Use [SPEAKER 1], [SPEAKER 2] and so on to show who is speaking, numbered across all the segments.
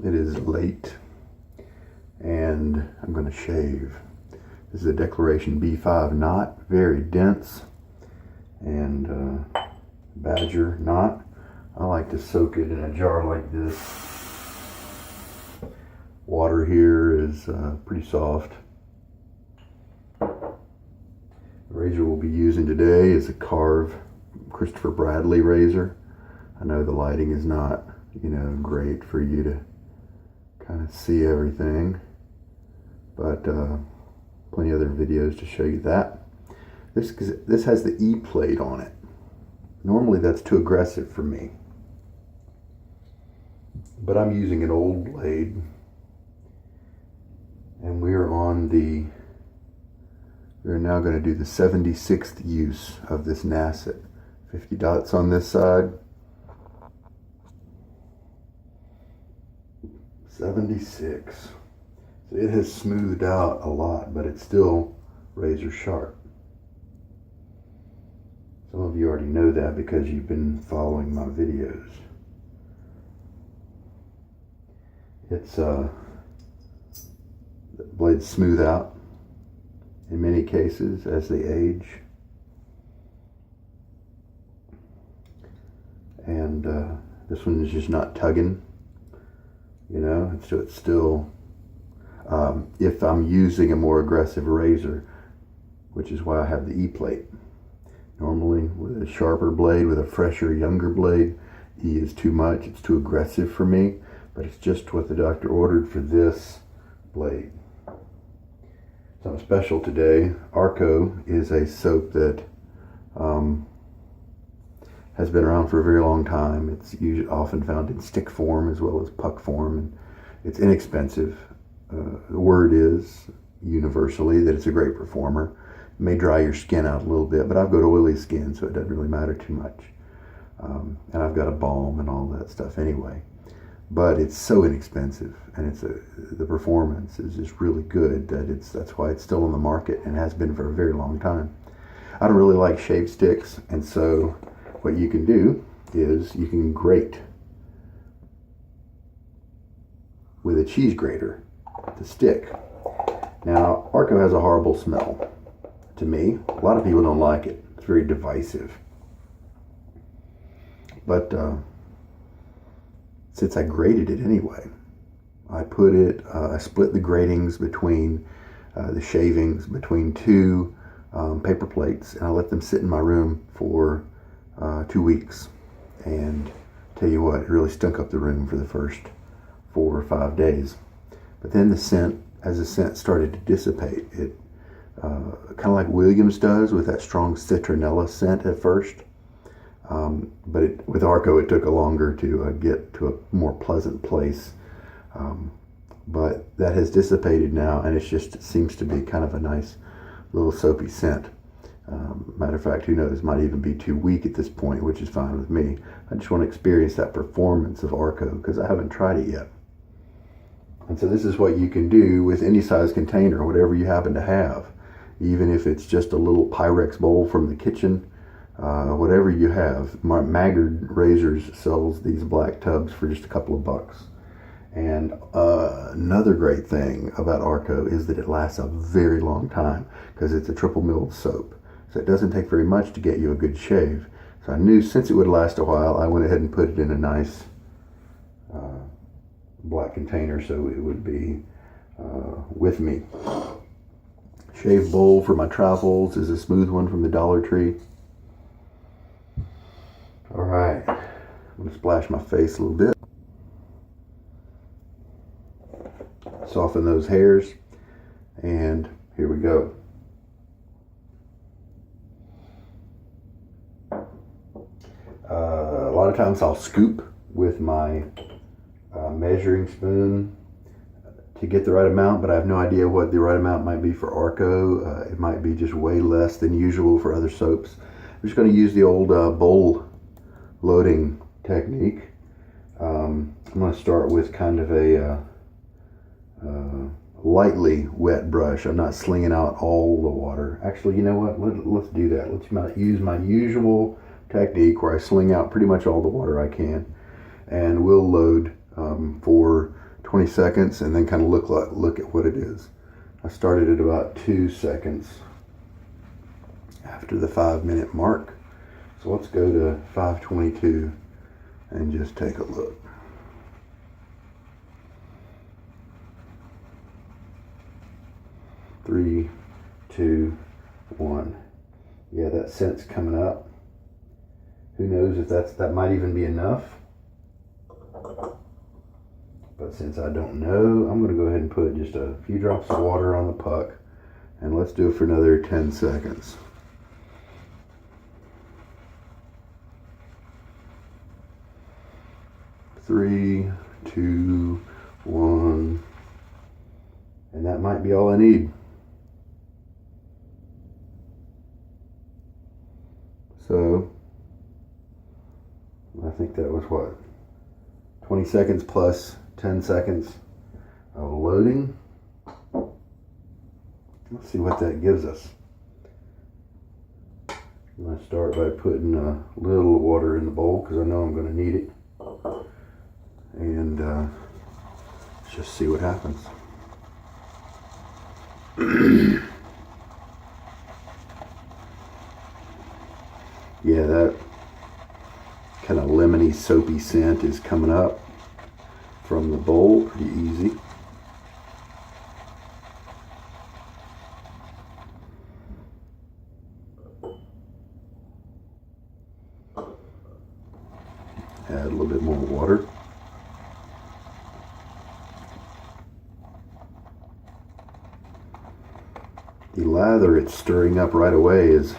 [SPEAKER 1] It is late and I'm going to shave. This is a Declaration B5 knot, very dense, and Badger knot. I like to soak it in a jar like this. Water here is pretty soft. The razor we'll be using today is a Karve Christopher Bradley razor. I know the lighting is not, great for you to kind of see everything, but plenty of other videos to show you that. This has the E plate on it. Normally that's too aggressive for me, but I'm using an old blade, and we're now going to do the 76th use of this Nacet. 50 dots on this side. 76. So it has smoothed out a lot, but it's still razor sharp. Some of you already know that because you've been following my videos. It's the blades smooth out in many cases as they age, and this one is just not tugging. So it's still, if I'm using a more aggressive razor, which is why I have the E plate. Normally with a sharper blade, with a fresher, younger blade, E is too much, it's too aggressive for me, but it's just what the doctor ordered for this blade. Something special today. Arko is a soap that has been around for a very long time. It's usually often found in stick form as well as puck form, and it's inexpensive. The word is universally that it's a great performer. It may dry your skin out a little bit, but I've got oily skin, so it doesn't really matter too much. And I've got a balm and all that stuff anyway. But it's so inexpensive, and the performance is just really good that's why it's still on the market and has been for a very long time. I don't really like shave sticks, and so what you can do is you can grate with a cheese grater the stick. Now, Arko has a horrible smell to me. A lot of people don't like it. It's very divisive. But since I grated it anyway, I split the gratings between the shavings between two paper plates, and I let them sit in my room for 2 weeks. And tell you what, it really stunk up the room for the first 4 or 5 days. But then as the scent started to dissipate, it kind of like Williams does with that strong citronella scent at first. But with Arko, it took a longer to get to a more pleasant place. But that has dissipated now, and it seems to be kind of a nice little soapy scent. Matter of fact, who knows, might even be too weak at this point, which is fine with me. I just want to experience that performance of Arko because I haven't tried it yet. And so this is what you can do with any size container, whatever you happen to have. Even if it's just a little Pyrex bowl from the kitchen, whatever you have. Maggard Razors sells these black tubs for just a couple of bucks. And another great thing about Arko is that it lasts a very long time because it's a triple milled soap. So it doesn't take very much to get you a good shave. So I knew since it would last a while, I went ahead and put it in a nice black container so it would be with me. Shave bowl for my travels is a smooth one from the Dollar Tree. All right, I'm going to splash my face a little bit. Soften those hairs, and here we go. A lot of times I'll scoop with my measuring spoon to get the right amount, but I have no idea what the right amount might be for Arko. It might be just way less than usual for other soaps. I'm just going to use the old bowl loading technique. I'm going to start with kind of a lightly wet brush. I'm not slinging out all the water. Actually, you know what? Let's do that. Let's use my usual technique where I sling out pretty much all the water I can, and we'll load for 20 seconds and then kind of look at what it is. I started at about 2 seconds after the 5-minute mark. So let's go to 5:22 and just take a look. Three, two, one. Yeah, that scent's coming up. Who knows if that might even be enough. But since I don't know, I'm going to go ahead and put just a few drops of water on the puck. And let's do it for another 10 seconds. Three, two, one. And that might be all I need. So, I think that was what? 20 seconds plus 10 seconds of loading. Let's see what that gives us. I'm going to start by putting a little water in the bowl because I know I'm going to need it. And let's just see what happens. Yeah, that kind of lemony soapy scent is coming up from the bowl pretty easy. Add a little bit more water. The lather it's stirring up right away is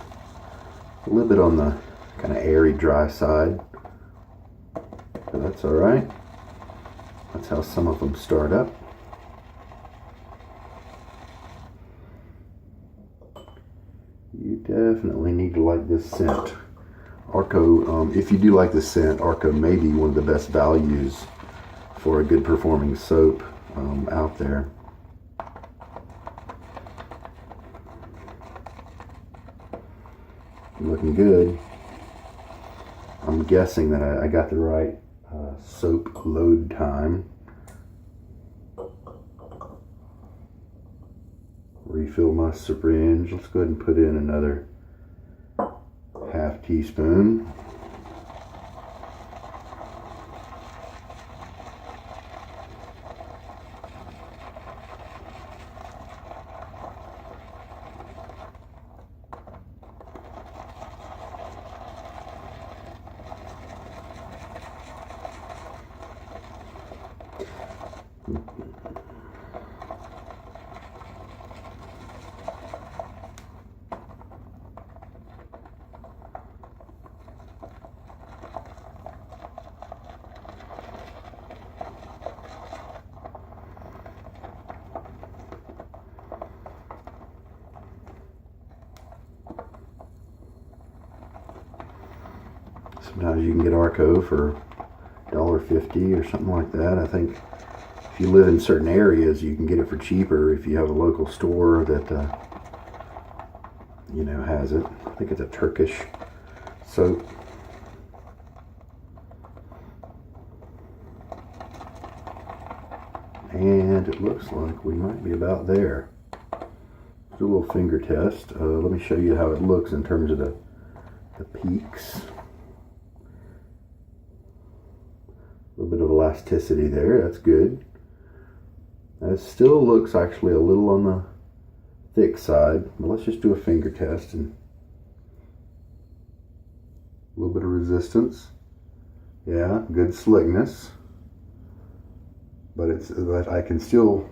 [SPEAKER 1] a little bit on the kind of airy, dry side. But that's all right. That's how some of them start up. You definitely need to like this scent. Arko, if you do like this scent, Arko may be one of the best values for a good performing soap out there. Looking good. I'm guessing that I got the right soap load time. Refill my syringe. Let's go ahead and put in another half teaspoon. Sometimes you can get Arko for $1.50 or something like that. I think if you live in certain areas, you can get it for cheaper if you have a local store that you know, has it. I think it's a Turkish soap. And it looks like we might be about there. Let's do a little finger test. Let me show you how it looks in terms of the peaks. A little bit of elasticity there, that's good. It still looks actually a little on the thick side, but let's just do a finger test and a little bit of resistance. Yeah, good slickness. But I can still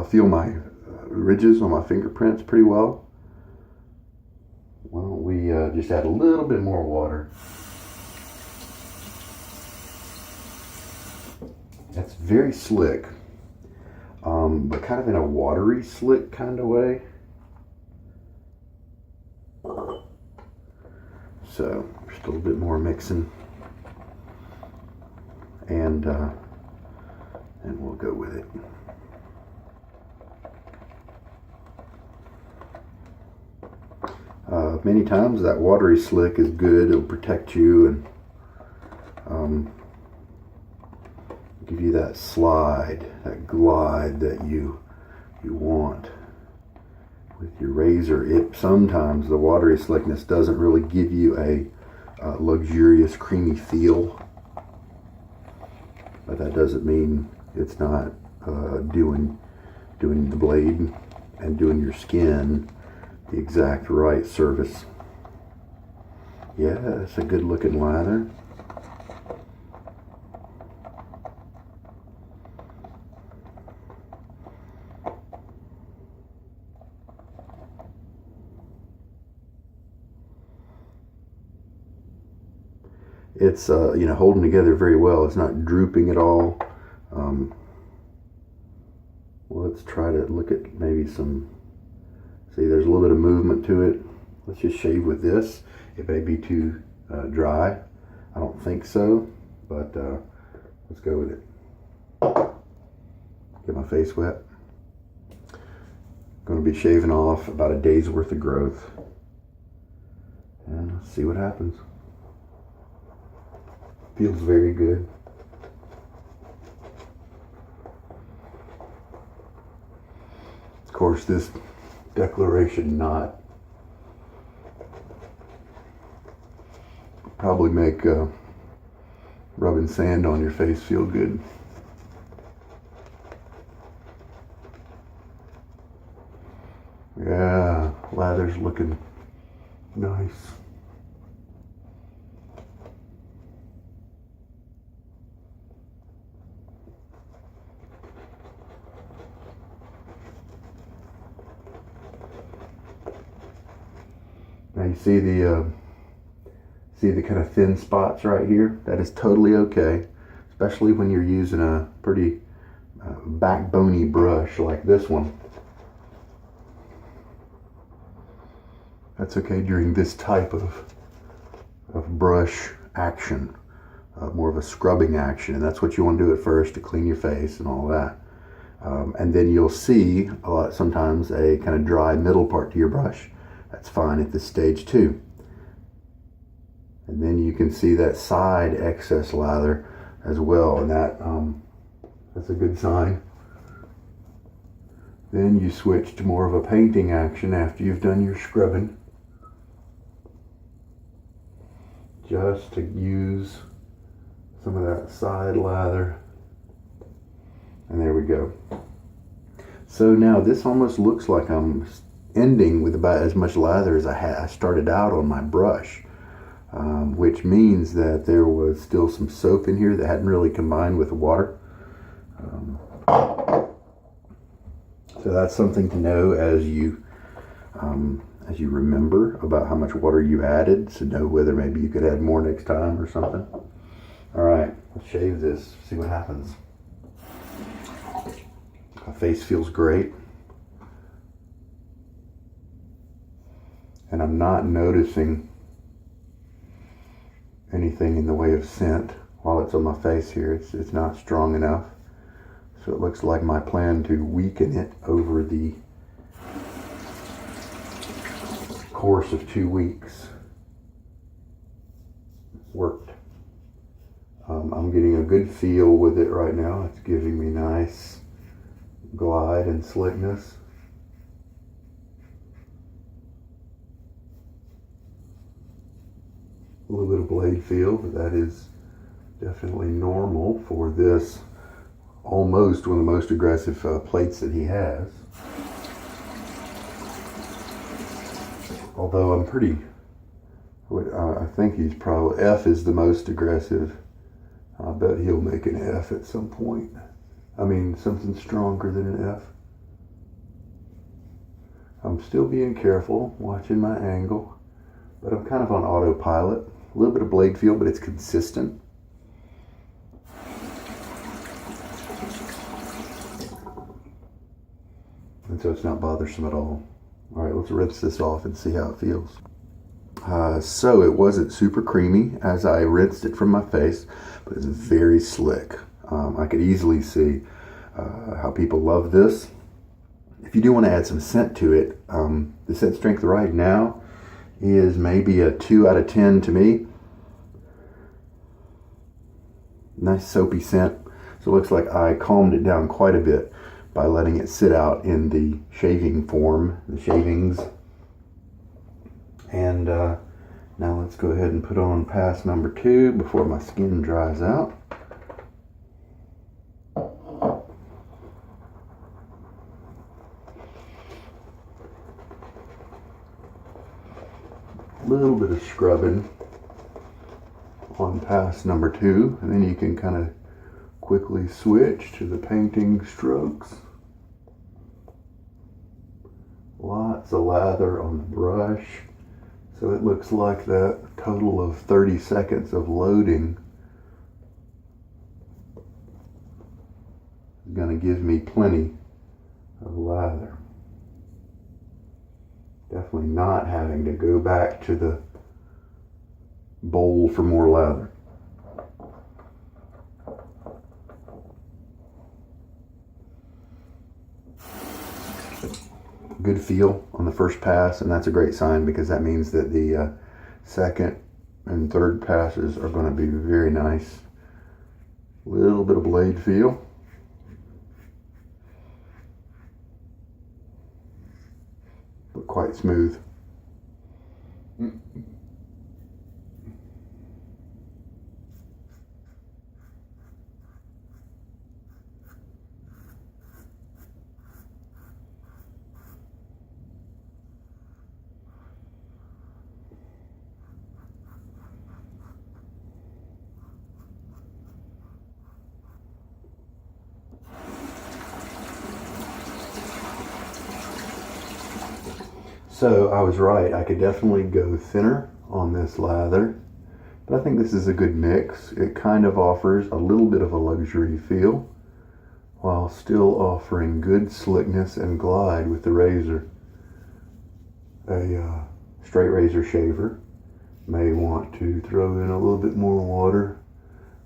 [SPEAKER 1] feel my ridges on my fingerprints pretty well. Why don't we just add a little bit more water. That's very slick, but kind of in a watery slick kind of way. So just a little bit more mixing, and we'll go with it. Many times that watery slick is good. It'll protect you, and give you that slide, that glide that you want with your razor. Sometimes the watery slickness doesn't really give you a luxurious creamy feel, but that doesn't mean it's not doing the blade and doing your skin the exact right service. Yeah, it's a good looking lather. It's holding together very well. It's not drooping at all. Well, let's try to look at maybe some. See, there's a little bit of movement to it. Let's just shave with this. It may be too dry. I don't think so, but let's go with it. Get my face wet. Going to be shaving off about a day's worth of growth, and let's see what happens. Feels very good. Of course, this declaration knot probably make rubbing sand on your face feel good. Yeah, lather's looking nice. Now you see the kind of thin spots right here? That is totally okay, especially when you're using a pretty backboney brush like this one. That's okay during this type of brush action, more of a scrubbing action, and that's what you want to do at first to clean your face and all that. And then you'll see sometimes a kind of dry middle part to your brush. That's fine at this stage too. And then you can see that side excess lather as well, and that's a good sign. Then you switch to more of a painting action after you've done your scrubbing, just to use some of that side lather. And there we go. So now this almost looks like I'm ending with about as much lather as I started out on my brush, which means that there was still some soap in here that hadn't really combined with the water. So that's something to know as you remember about how much water you added, to know whether maybe you could add more next time or something. All right, let's shave this, see what happens. My face feels great. And I'm not noticing anything in the way of scent while it's on my face here. It's not strong enough. So it looks like my plan to weaken it over the course of 2 weeks worked. I'm getting a good feel with it right now. It's giving me nice glide and slickness. A little bit of blade feel, but that is definitely normal for this almost one of the most aggressive plates that he has. Although I'm pretty, I think he's probably, F is the most aggressive. I bet he'll make an F at some point. I mean, something stronger than an F. I'm still being careful, watching my angle, but I'm kind of on autopilot. A little bit of blade feel, but it's consistent. And so it's not bothersome at all. All right, let's rinse this off and see how it feels. So it wasn't super creamy as I rinsed it from my face, but it's very slick. I could easily see how people love this. If you do want to add some scent to it, the scent strength right now is maybe a 2 out of 10 to me. Nice soapy scent. So it looks like I calmed it down quite a bit by letting it sit out in the shaving form, the shavings. And now let's go ahead and put on pass number 2 before my skin dries out. A little bit of scrubbing on pass number 2, and then you can kind of quickly switch to the painting strokes. Lots of lather on the brush. So it looks like that total of 30 seconds of loading is going to give me plenty of lather. Definitely not having to go back to the bowl for more lather. Good feel on the first pass, and that's a great sign because that means that the second and third passes are going to be very nice. Little bit of blade feel. But quite smooth. So I was right, I could definitely go thinner on this lather, but I think this is a good mix. It kind of offers a little bit of a luxury feel while still offering good slickness and glide with the razor. A straight razor shaver may want to throw in a little bit more water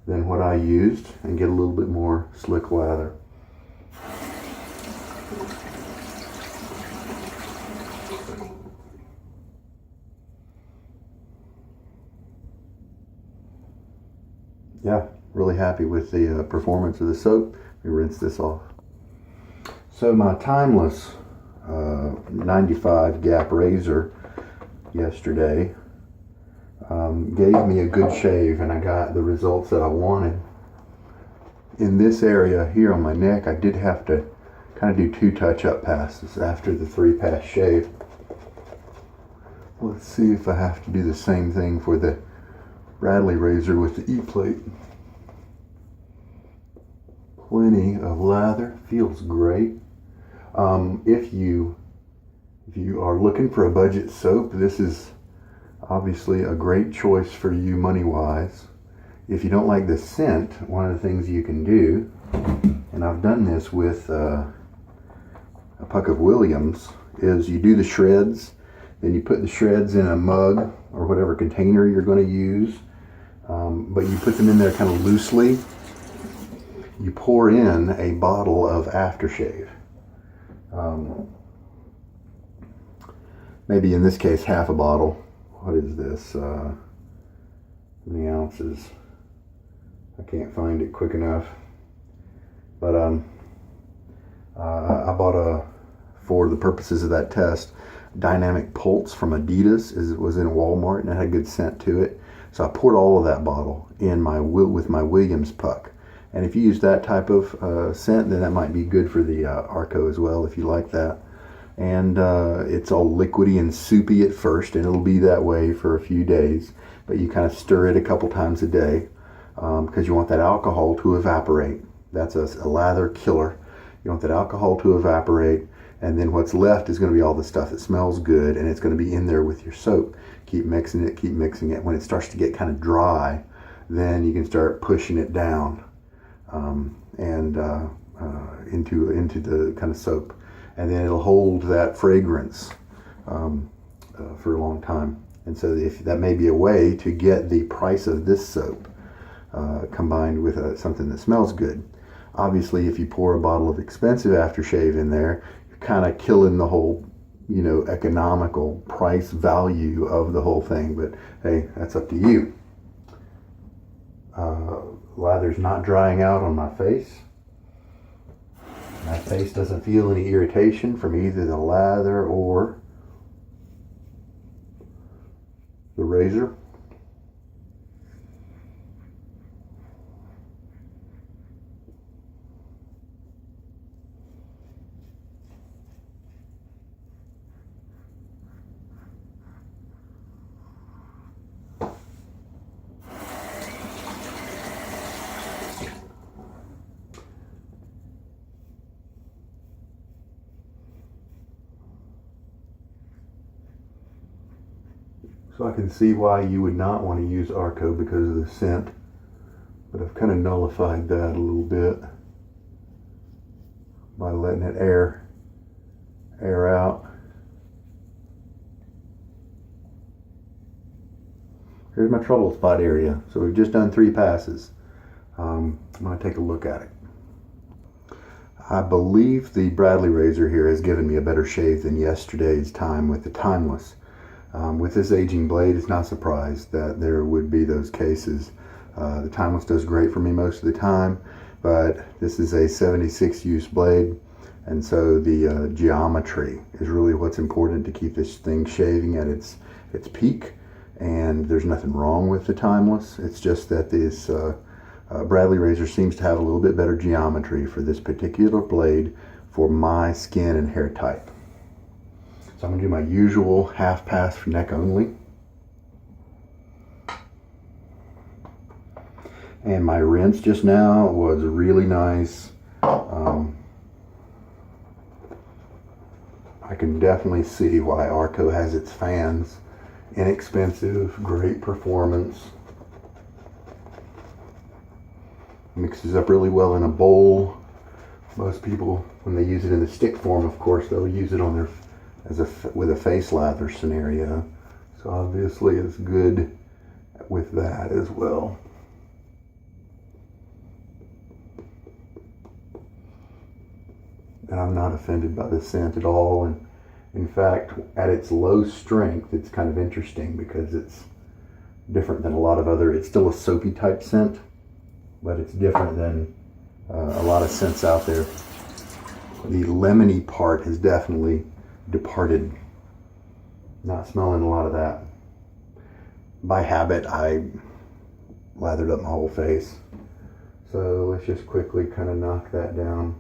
[SPEAKER 1] than what I used and get a little bit more slick lather. Yeah, really happy with the performance of the soap. Let me rinse this off. So my timeless 95 gap razor yesterday gave me a good shave, and I got the results that I wanted. In this area here on my neck, I did have to kind of do 2 touch-up passes after the 3-pass shave. Let's see if I have to do the same thing for the Radley razor with the E-plate. Plenty of lather, feels great. If you are looking for a budget soap, this is obviously a great choice for you money-wise. If you don't like the scent, one of the things you can do, and I've done this with a puck of Williams, is you do the shreds, then you put the shreds in a mug or whatever container you're going to use, but you put them in there kind of loosely. You pour in a bottle of aftershave. Maybe in this case half a bottle. What is this? How many ounces? I can't find it quick enough. But I bought for the purposes of that test, Dynamic Pulse from Adidas. It was in Walmart and it had a good scent to it. So I poured all of that bottle in with my Williams puck. And if you use that type of scent, then that might be good for the Arko as well, if you like that. And it's all liquidy and soupy at first, and it'll be that way for a few days. But you kind of stir it a couple times a day because you want that alcohol to evaporate. That's a lather killer. You want that alcohol to evaporate, and then what's left is going to be all the stuff that smells good, and it's going to be in there with your soap. Keep mixing it, keep mixing it. When it starts to get kind of dry, then you can start pushing it down into the kind of soap, and then it'll hold that fragrance for a long time. And so if that may be a way to get the price of this soap combined with something that smells good. Obviously, if you pour a bottle of expensive aftershave in there, you're kind of killing the whole, economical price value of the whole thing. But hey, that's up to you. lather's not drying out on my face. My face doesn't feel any irritation from either the lather or the razor. So I can see why you would not want to use Arko because of the scent, but I've kind of nullified that a little bit by letting it air out. Here's my trouble spot area. So we've just done 3 passes. I'm going to take a look at it. I believe the Bradley razor here has given me a better shave than yesterday's time with the Timeless. With this aging blade, it's not surprised that there would be those cases. The Timeless does great for me most of the time, but this is a 76 use blade, and so the geometry is really what's important to keep this thing shaving at its peak. And there's nothing wrong with the Timeless. It's just that this Bradley razor seems to have a little bit better geometry for this particular blade for my skin and hair type. So I'm going to do my usual half pass for neck only. And my rinse just now was really nice. I can definitely see why Arko has its fans. Inexpensive, great performance. Mixes up really well in a bowl. Most people, when they use it in the stick form, of course, they'll use it on their with a face lather scenario. So obviously it's good with that as well. And I'm not offended by the scent at all. And in fact, at its low strength, it's kind of interesting because it's different than a lot of other, it's still a soapy type scent, but it's different than a lot of scents out there. The lemony part has definitely departed. Not smelling a lot of that. By habit, I lathered up my whole face. So let's just quickly kind of knock that down.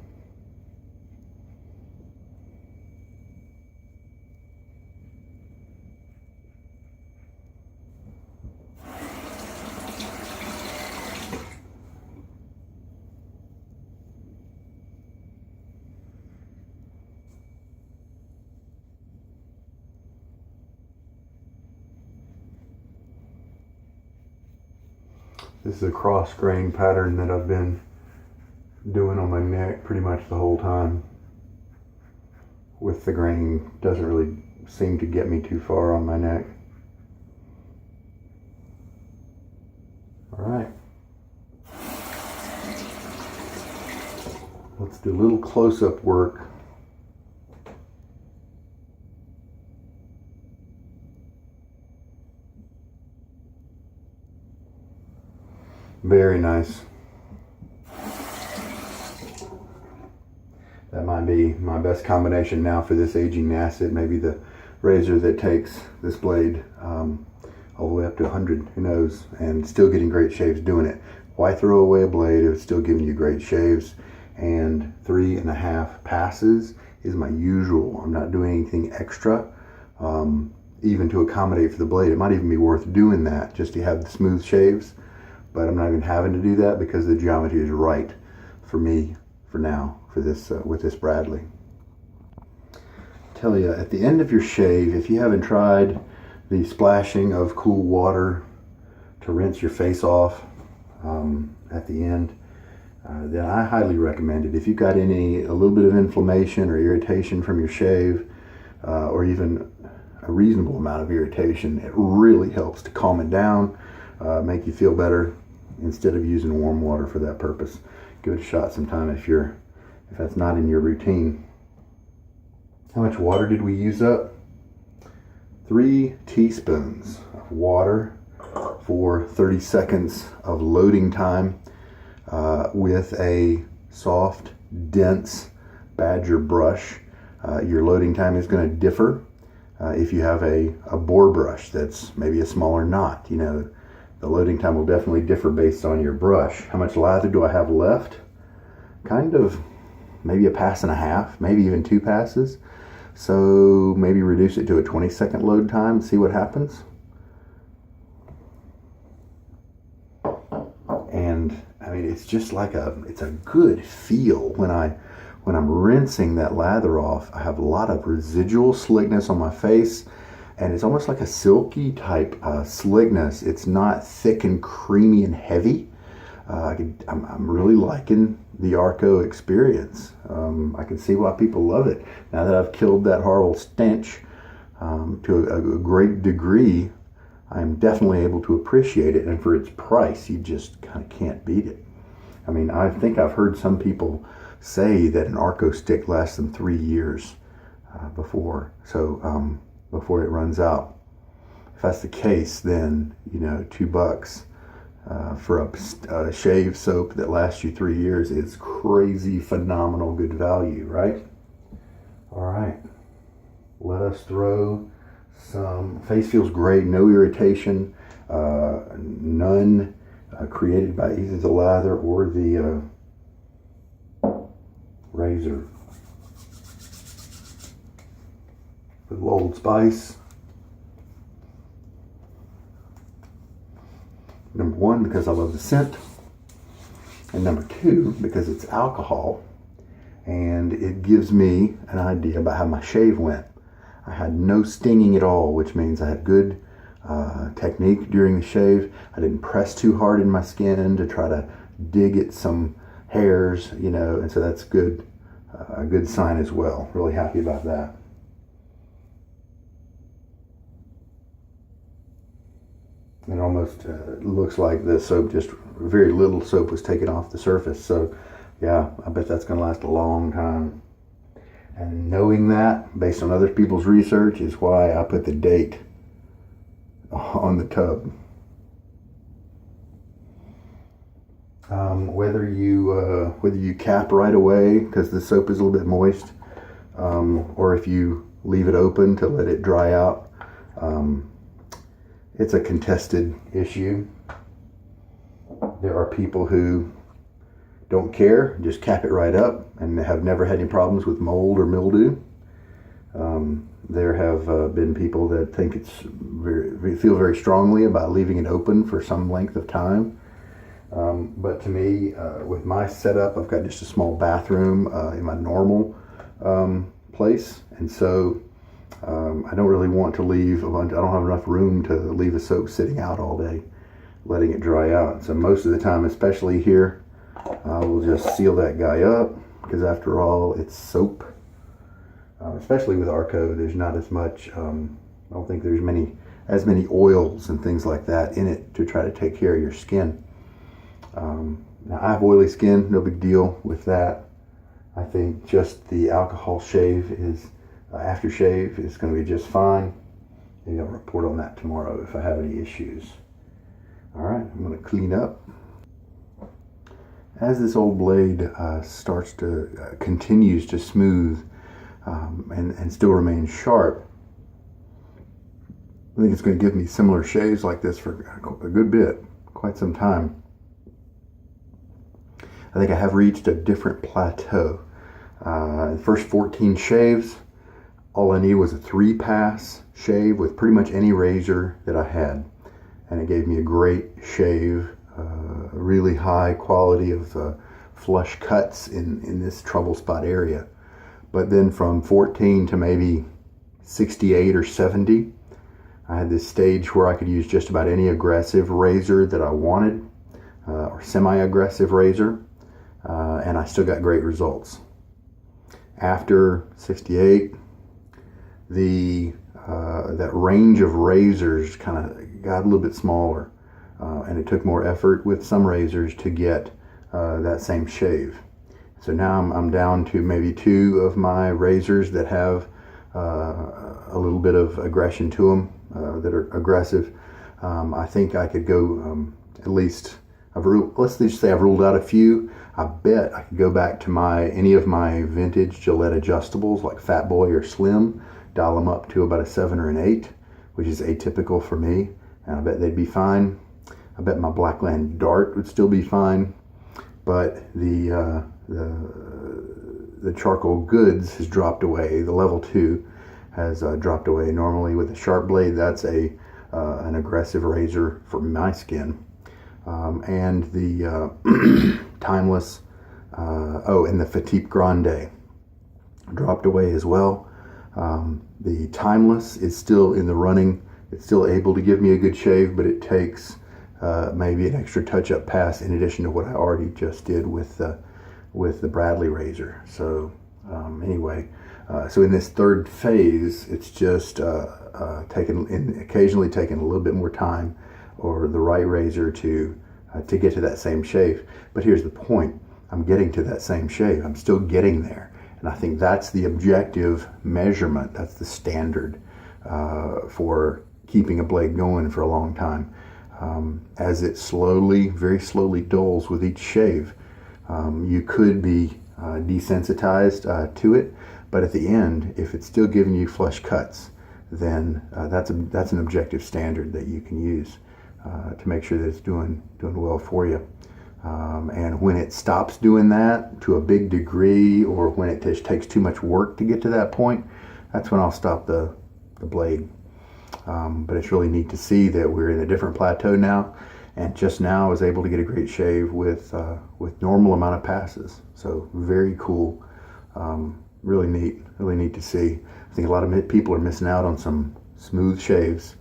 [SPEAKER 1] This is a cross grain pattern that I've been doing on my neck pretty much the whole time. With the grain, doesn't really seem to get me too far on my neck. All right. Let's do a little close-up work. Very nice. That might be my best combination now for this aging Nacet. Maybe the razor that takes this blade all the way up to 100, who knows, and still getting great shaves doing it. Why throw away a blade if it's still giving you great shaves? And 3.5 passes is my usual. I'm not doing anything extra, even to accommodate for the blade. It might even be worth doing that just to have the smooth shaves. But I'm not even having to do that because the geometry is right for me for now, for this with this Bradley. Tell you, at the end of your shave, if you haven't tried the splashing of cool water to rinse your face off at the end, then I highly recommend it. If you've got a little bit of inflammation or irritation from your shave, or even a reasonable amount of irritation, it really helps to calm it down. Make you feel better instead of using warm water for that purpose. Give it a shot sometime if that's not in your routine. How much water did we use up? 3 teaspoons of water for 30 seconds of loading time. with a soft, dense badger brush, your loading time is going to differ. If you have a boar brush that's maybe a smaller knot, you know, the loading time will definitely differ based on your brush. How much lather do I have left? Kind of maybe a pass and a half, maybe even 2 passes. So maybe reduce it to a 20-second load time and see what happens. And I mean, it's just like it's a good feel when I'm rinsing that lather off. I have a lot of residual slickness on my face, and it's almost like a silky type slickness. It's not thick and creamy and heavy. I'm really liking the Arko experience. I can see why people love it. Now that I've killed that horrible stench to a great degree, I'm definitely able to appreciate it. And for its price, you just kind of can't beat it. I mean, I think I've heard some people say that an Arko stick lasts them 3 years before it runs out. If that's the case, then, you know, $2 for a shave soap that lasts you 3 years is crazy, phenomenal, good value, right? All right, let us throw some. Face feels great, no irritation, none created by either the lather or the razor. With Old Spice. Number 1, because I love the scent. And number 2, because it's alcohol. And it gives me an idea about how my shave went. I had no stinging at all, which means I had good technique during the shave. I didn't press too hard in my skin to try to dig at some hairs, you know, and so that's good, a good sign as well. Really happy about that. It almost looks like the soap, just very little soap was taken off the surface. So yeah, I bet that's going to last a long time. And knowing that, based on other people's research, is why I put the date on the tub. Whether you cap right away because the soap is a little bit moist, or if you leave it open to let it dry out, it's a contested issue. There are people who don't care, just cap it right up, and have never had any problems with mold or mildew. There have been people that think feel very strongly about leaving it open for some length of time. But to me, with my setup, I've got just a small bathroom in my normal place, and so I don't really want to leave I don't have enough room to leave a soap sitting out all day, letting it dry out. So most of the time, especially here, I will just seal that guy up, because after all, it's soap. Especially with Arko, there's not as much, I don't think there's as many oils and things like that in it to try to take care of your skin. Now I have oily skin, no big deal with that. I think just the alcohol shave aftershave is going to be just fine. Maybe I'll report on that tomorrow if I have any issues. All right, I'm going to clean up. As this old blade continues to smooth and still remain sharp, I think it's going to give me similar shaves like this for a good bit, quite some time. I think I have reached a different plateau. The first 14 shaves, all I needed was a 3-pass shave with pretty much any razor that I had, and it gave me a great shave, really high quality of flush cuts in this trouble spot area. But then from 14 to maybe 68 or 70, I had this stage where I could use just about any aggressive razor that I wanted, or semi-aggressive razor, and I still got great results. After 68, that range of razors kind of got a little bit smaller, and it took more effort with some razors to get that same shave. So now I'm down to maybe 2 of my razors that have a little bit of aggression to them, that are aggressive. I think I could go at least let's just say I've ruled out a few. I bet I could go back to any of my vintage Gillette adjustables like Fat Boy or Slim, dial them up to about a 7 or an 8, which is atypical for me, and I bet they'd be fine. I bet my Blackland Dart would still be fine, but the Charcoal Goods has dropped away. The level 2 has dropped away. Normally with a sharp blade, that's an aggressive razor for my skin. And the Timeless, and the Fatip Grande dropped away as well. The Timeless is still in the running. It's still able to give me a good shave, but it takes maybe an extra touch-up pass in addition to what I already just did with the Bradley razor. So anyway, so in this third phase, it's just occasionally taking a little bit more time or the right razor to get to that same shave. But here's the point. I'm getting to that same shave. I'm still getting there. And I think that's the objective measurement. That's the standard for keeping a blade going for a long time. As it very slowly dulls with each shave, you could be desensitized to it. But at the end, if it's still giving you flush cuts, then that's an objective standard that you can use to make sure that it's doing well for you. And when it stops doing that to a big degree, or when it just takes too much work to get to that point, that's when I'll stop the blade. But it's really neat to see that we're in a different plateau now, and just now I was able to get a great shave with normal amount of passes. So very cool, really neat to see. I think a lot of people are missing out on some smooth shaves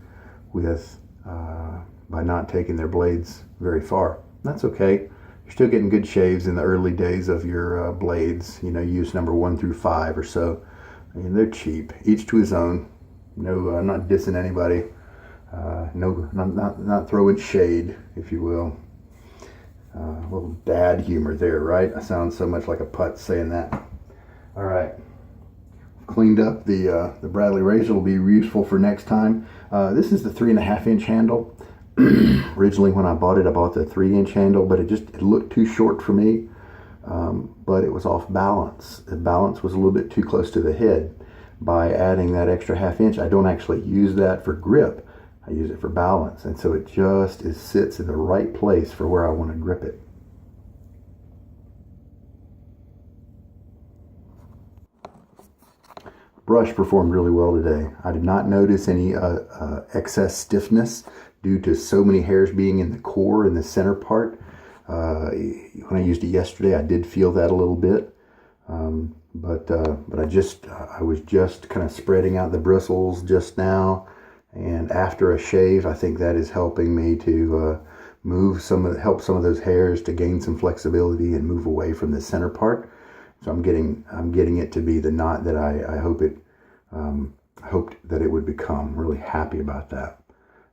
[SPEAKER 1] by not taking their blades very far. That's okay. You're still getting good shaves in the early days of your blades. Use number 1 through 5 or so. I mean, they're cheap. Each to his own. No, I'm not dissing anybody. No, not throwing shade, if you will. A little dad humor there, right? I sound so much like a putz saying that. All right. Cleaned up the Bradley razor. Will be useful for next time. This is the 3.5-inch handle. Originally when I bought it, I bought the 3-inch handle, but it looked too short for me. But it was off balance. The balance was a little bit too close to the head. By adding that extra 1/2 inch, I don't actually use that for grip. I use it for balance, and so it just sits in the right place for where I want to grip it. Brush performed really well today. I did not notice any excess stiffness due to so many hairs being in the core, in the center part. When I used it yesterday, I did feel that a little bit. But I was just kind of spreading out the bristles just now, and after a shave, I think that is helping me to help some of those hairs to gain some flexibility and move away from the center part. So I'm getting it to be the knot that I hoped that it would become. Really happy about that,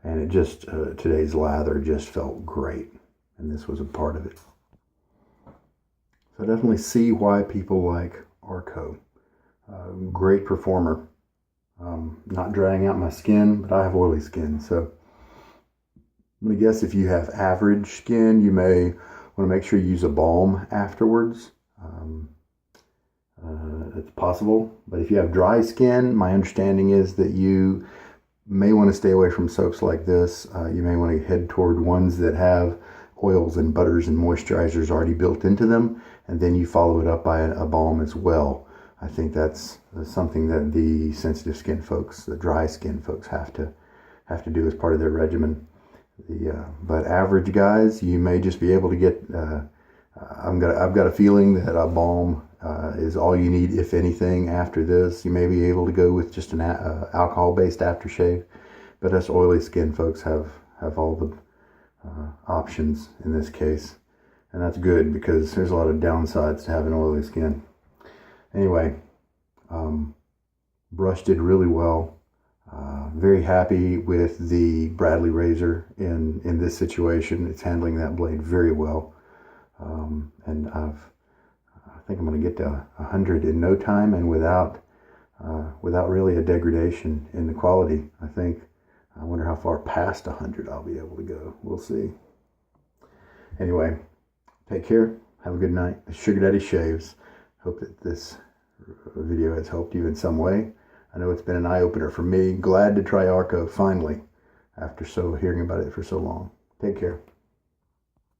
[SPEAKER 1] and it just today's lather just felt great, and this was a part of it. So I definitely see why people like Arko. Great performer. Not drying out my skin, but I have oily skin, so I'm going to guess if you have average skin, you may want to make sure you use a balm afterwards. It's possible, but if you have dry skin, my understanding is that you may want to stay away from soaps like this. You may want to head toward ones that have oils and butters and moisturizers already built into them, and then you follow it up by a balm as well. I think that's something that the sensitive skin folks, the dry skin folks, have to do as part of their regimen. But average guys, you may just be able to get. I've got a feeling that a balm is all you need, if anything. After this, you may be able to go with just an alcohol-based aftershave. But us oily skin folks have all the options in this case, and that's good because there's a lot of downsides to having oily skin. Anyway, brush did really well. Very happy with the Bradley razor in this situation. It's handling that blade very well, and I think I'm going to get to 100 in no time, and without really a degradation in the quality. I wonder how far past 100 I'll be able to go. We'll see. Anyway, take care. Have a good night. Sugar Daddy Shaves. Hope that this video has helped you in some way. I know it's been an eye-opener for me. Glad to try Arko finally after hearing about it for so long. Take care.